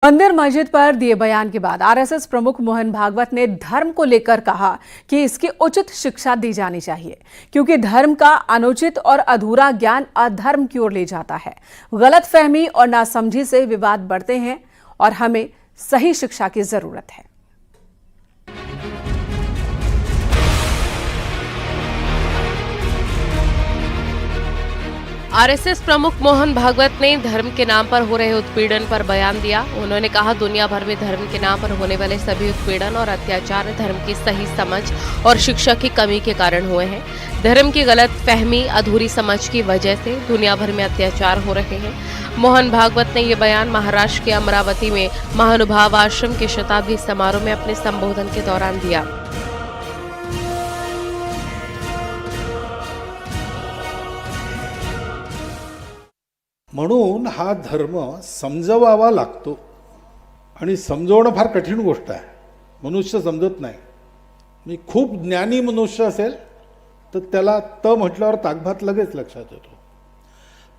मंदिर मस्जिद पर दिए बयान के बाद आरएसएस प्रमुख मोहन भागवत ने धर्म को लेकर कहा कि इसकी उचित शिक्षा दी जानी चाहिए, क्योंकि धर्म का अनुचित और अधूरा ज्ञान अधर्म की ओर ले जाता है। गलतफहमी और नासमझी से विवाद बढ़ते हैं और हमें सही शिक्षा की जरूरत है। आरएसएस प्रमुख मोहन भागवत ने धर्म के नाम पर हो रहे उत्पीड़न पर बयान दिया। उन्होंने कहा, दुनिया भर में धर्म के नाम पर होने वाले सभी उत्पीड़न और अत्याचार धर्म की सही समझ और शिक्षा की कमी के कारण हुए हैं। धर्म की गलत फहमी, अधूरी समझ की वजह से दुनिया भर में अत्याचार हो रहे हैं। मोहन भागवत ने ये बयान महाराष्ट्र के अमरावती में महानुभाव आश्रम के शताब्दी समारोह में अपने संबोधन के दौरान दिया। म्हणून हा धर्म समजवावा लागतो आणि समजवणं फार कठीण गोष्ट आहे। मनुष्य समजत नाही। मी खूप ज्ञानी मनुष्य असेल तर त्याला त म्हटल्यावर ताकभात लगेच लक्षात येतो।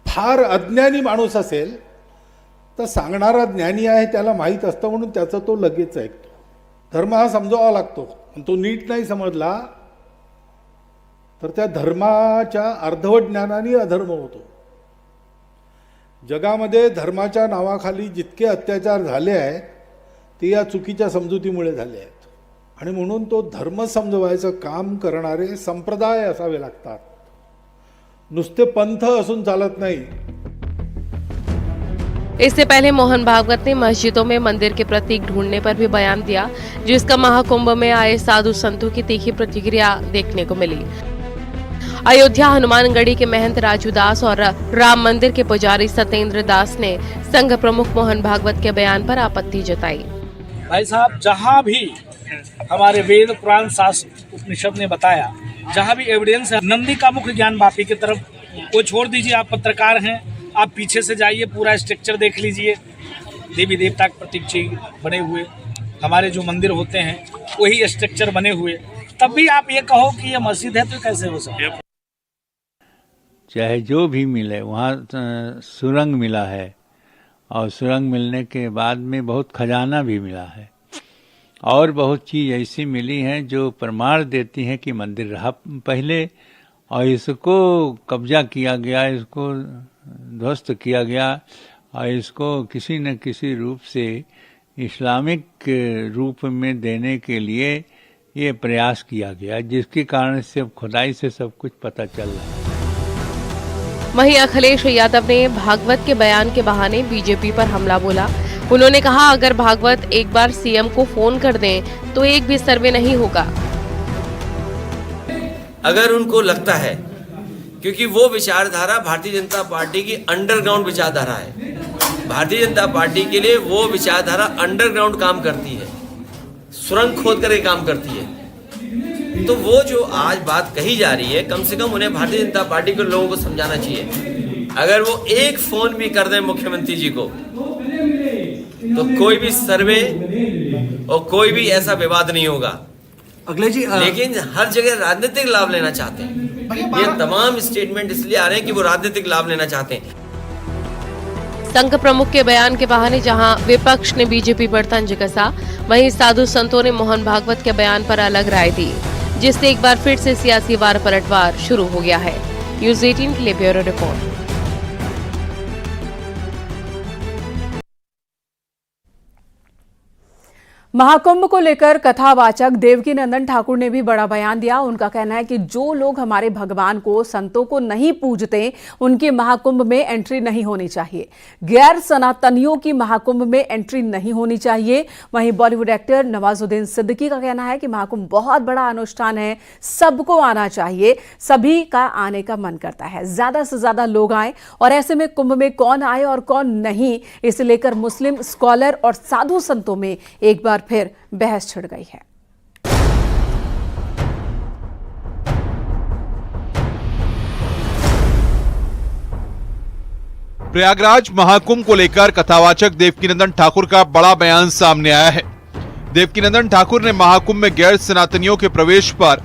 फार अज्ञानी माणूस असेल तर सांगणारा ज्ञानी आहे त्याला माहीत असतं म्हणून त्याचं तो लगेच ऐकतो। धर्म हा समजवावा लागतो आणि तो नीट नाही समजला तर त्या धर्माच्या अर्धवट ज्ञानाने अधर्म होतो। जगामध्ये धर्माच्या नावाखाली जितके अत्याचार झाले आहेत ते या चुकीच्या समजुतीमुळे झाले आहेत आणि म्हणून तो धर्म समजवायचं काम करणारे संप्रदाय असावे लागतात। नुसते पंथ असून चालत नाही। इससे पहले मोहन भागवत ने मस्जिदों में मंदिर के प्रतीक ढूंढने पर भी बयान दिया, जिसका महाकुंभ में आए साधु संतों की तीखी प्रतिक्रिया देखने को मिली। अयोध्या हनुमानगढ़ी के महंत राजू दास और राम मंदिर के पुजारी सत्येंद्र दास ने संघ प्रमुख मोहन भागवत के बयान पर आपत्ति जताई। भाई साहब, जहाँ भी हमारे वेद पुराण शास्त्र उपनिषद ने बताया, जहाँ भी एविडेंस है, नंदी का मुख्य ज्ञान वापी की तरफ वो छोड़ दीजिए। आप पत्रकार हैं, आप पीछे से जाइए, पूरा स्ट्रक्चर देख लीजिए। देवी देवता के प्रतीक बने हुए हमारे जो मंदिर होते हैं वही स्ट्रक्चर बने हुए, तब भी आप ये कहो कि ये मस्जिद है, तो कैसे हो सकता है? चाहे जो भी मिले, वहाँ सुरंग मिला है और सुरंग मिलने के बाद में बहुत खजाना भी मिला है और बहुत चीज़ ऐसी मिली हैं जो प्रमाण देती हैं कि मंदिर रहा पहले और इसको कब्जा किया गया, इसको ध्वस्त किया गया और इसको किसी न किसी रूप से इस्लामिक रूप में देने के लिए ये प्रयास किया गया, जिसके कारण से अब खुदाई से सब कुछ पता चल रहा है। वहीं अखिलेश यादव ने भागवत के बयान के बहाने बीजेपी पर हमला बोला। उन्होंने कहा, अगर भागवत एक बार सीएम को फोन कर दें तो एक भी सर्वे नहीं होगा। अगर उनको लगता है, क्योंकि वो विचारधारा भारतीय जनता पार्टी की अंडरग्राउंड विचारधारा है, भारतीय जनता पार्टी के लिए वो विचारधारा अंडरग्राउंड काम करती है, सुरंग खोद करके काम करती है। तो वो जो आज बात कही जा रही है, कम से कम उन्हें भारतीय जनता पार्टी के लोगों को समझाना चाहिए। अगर वो एक फोन भी कर दें मुख्यमंत्री जी को तो कोई भी सर्वे और कोई भी ऐसा विवाद नहीं होगा। अखिलेश जी, लेकिन हर जगह राजनीतिक लाभ लेना चाहते हैं। ये तमाम स्टेटमेंट इसलिए आ रहे हैं कि वो राजनीतिक लाभ लेना चाहते हैं। संघ प्रमुख के बयान के बहाने जहां विपक्ष ने बीजेपी पर तंज कसा, वहीं साधु संतों ने मोहन भागवत के बयान पर अलग राय दी, जिससे एक बार फिर से सियासी वार पलटवार शुरू हो गया है। न्यूज़ 18 के लिए ब्यूरो रिपोर्ट। महाकुंभ को लेकर कथावाचक देवकीनंदन ठाकुर ने भी बड़ा बयान दिया। उनका कहना है कि जो लोग हमारे भगवान को, संतों को नहीं पूजते, उनकी महाकुंभ में एंट्री नहीं होनी चाहिए। गैर सनातनियों की महाकुंभ में एंट्री नहीं होनी चाहिए। वहीं बॉलीवुड एक्टर नवाजुद्दीन सिद्दीकी का कहना है कि महाकुंभ बहुत बड़ा अनुष्ठान है, सबको आना चाहिए, सभी का आने का मन करता है, ज्यादा से ज्यादा लोग आए और ऐसे में कुंभ में कौन आए और कौन नहीं, इसे लेकर मुस्लिम स्कॉलर और साधु संतों में एक बार फिर बहस छिड़ गई है। प्रयागराज महाकुंभ को लेकर कथावाचक देवकीनंदन ठाकुर का बड़ा बयान सामने आया है। देवकीनंदन ठाकुर ने महाकुंभ में गैर सनातनियों के प्रवेश पर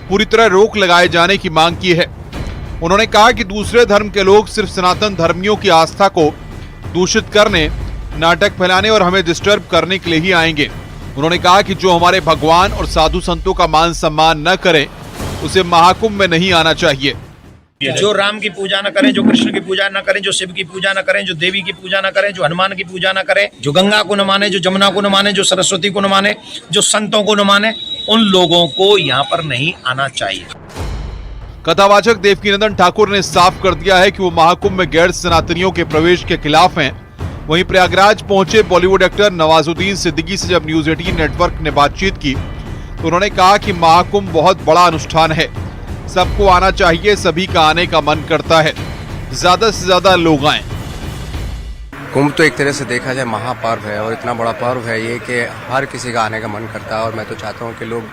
पूरी तरह रोक लगाए जाने की मांग की है। उन्होंने कहा कि दूसरे धर्म के लोग सिर्फ सनातन धर्मियों की आस्था को दूषित करने नाटक फैलाने और हमें डिस्टर्ब करने के लिए ही आएंगे। उन्होंने कहा कि जो हमारे भगवान और साधु संतों का मान सम्मान न करे उसे महाकुंभ में नहीं आना चाहिए। जो राम की पूजा न करें, जो कृष्ण की पूजा न करें, जो शिव की पूजा न करें, जो देवी की पूजा न करें, जो हनुमान की पूजा न करें, जो गंगा को न माने, जो जमुना को न माने, जो सरस्वती को न माने, जो संतों को न माने, उन लोगों को यहाँ पर नहीं आना चाहिए। कथावाचक देवकीनंदन ठाकुर ने साफ कर दिया है कि वो महाकुंभ में गैर सनातनियों के प्रवेश के खिलाफ हैं। वहीं प्रयागराज पहुंचे बॉलीवुड एक्टर नवाजुद्दीन सिद्दीकी से जब न्यूज 18 नेटवर्क ने बातचीत की तो उन्होंने कहा कि महाकुंभ बहुत बड़ा अनुष्ठान है, सबको आना चाहिए, सभी का आने का मन करता है, ज्यादा से ज्यादा लोग आए। कुंभ तो एक तरह से देखा जाए महापर्व है और इतना बड़ा पर्व है ये कि हर किसी का आने का मन करता है और मैं तो चाहता हूँ कि लोग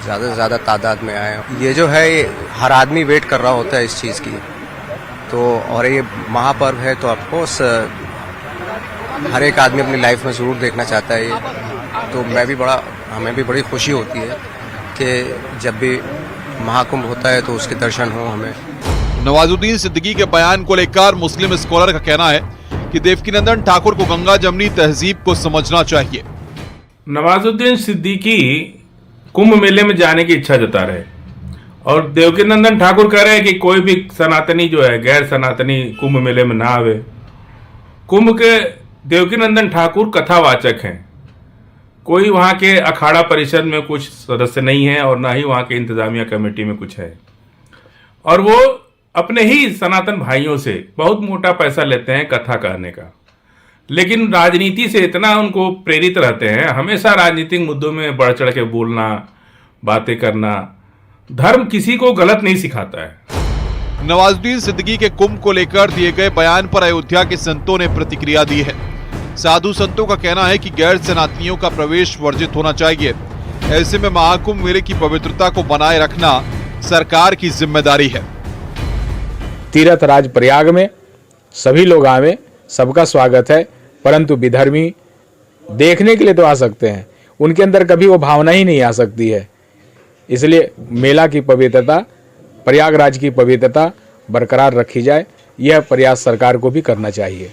ज़्यादा से ज़्यादा तादाद में आए। ये जो है ये हर आदमी वेट कर रहा होता है इस चीज़ की, तो और ये महापर्व है तो ऑफकोर्स हर एक आदमी अपनी लाइफ में ज़रूर देखना चाहता है ये। तो हमें भी बड़ी खुशी होती है कि जब भी महाकुंभ होता है तो उसके दर्शन हो हमें। नवाजुद्दीन सिद्दीकी के बयान को लेकर मुस्लिम स्कॉलर का कहना है कि देवकीनंदन ठाकुर को गंगा जमनी तहजीब को समझना चाहिए। नवाजुद्दीन सिद्दीकी कुंभ मेले में जाने की इच्छा जता रहे और देवकीनंदन ठाकुर कह रहे हैं कि कोई भी सनातनी जो है गैर सनातनी कुंभ मेले में ना आवे। कुंभ के देवकीनंदन ठाकुर कथावाचक हैं, कोई वहाँ के अखाड़ा परिषद में कुछ सदस्य नहीं है और ना ही वहाँ के इंतजामिया कमेटी में कुछ है और वो अपने ही सनातन भाइयों से बहुत मोटा पैसा लेते हैं कथा कहने का, लेकिन राजनीति से इतना उनको प्रेरित रहते हैं, हमेशा राजनीतिक मुद्दों में बढ़ चढ़ के बोलना, बातें करना। धर्म किसी को गलत नहीं सिखाता है। नवाजुद्दीन सिद्दीकी के कुंभ को लेकर दिए गए बयान पर अयोध्या के संतों ने प्रतिक्रिया दी है। साधु संतों का कहना है कि गैर सनातनियों का प्रवेश वर्जित होना चाहिए। ऐसे में महाकुंभ मेले की पवित्रता को बनाए रखना सरकार की जिम्मेदारी है। तीर्थ राज प्रयाग में सभी लोग आवे, सबका स्वागत है, परंतु विधर्मी देखने के लिए तो आ सकते हैं, उनके अंदर कभी वो भावना ही नहीं आ सकती है। इसलिए मेला की पवित्रता, प्रयागराज की पवित्रता बरकरार रखी जाए, यह प्रयास सरकार को भी करना चाहिए।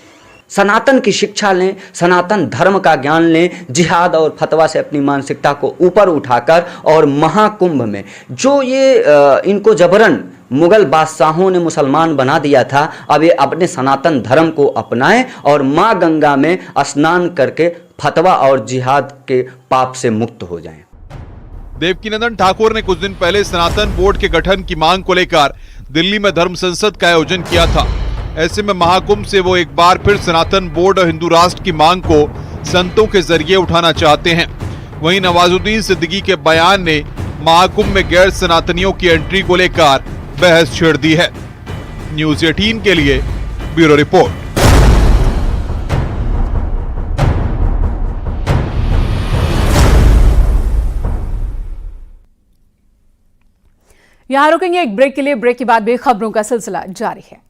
सनातन की शिक्षा लें, सनातन धर्म का ज्ञान लें, जिहाद और फतवा से अपनी मानसिकता को ऊपर उठाकर और महाकुंभ में जो ये इनको जबरन मुगल बादशाहों ने मुसलमान बना दिया था, अब ये अपने सनातन धर्म को अपनाएं और माँ गंगा में स्नान करके फतवा और जिहाद के पाप से मुक्त हो जाएं। देवकीनंदन ठाकुर ने कुछ दिन पहले सनातन बोर्ड के गठन की मांग को लेकर दिल्ली में धर्म संसद का आयोजन किया था। ऐसे में महाकुंभ से वो एक बार फिर सनातन बोर्ड और हिंदू राष्ट्र की मांग को संतों के जरिए उठाना चाहते हैं। वहीं नवाजुद्दीन सिद्दीकी के बयान ने महाकुंभ में गैर सनातनियों की एंट्री को लेकर बहस छेड़ दी है। न्यूज 18 के लिए ब्यूरो रिपोर्ट। यहां रुकेंगे एक ब्रेक के लिए। ब्रेक के बाद भी खबरों का सिलसिला जारी है।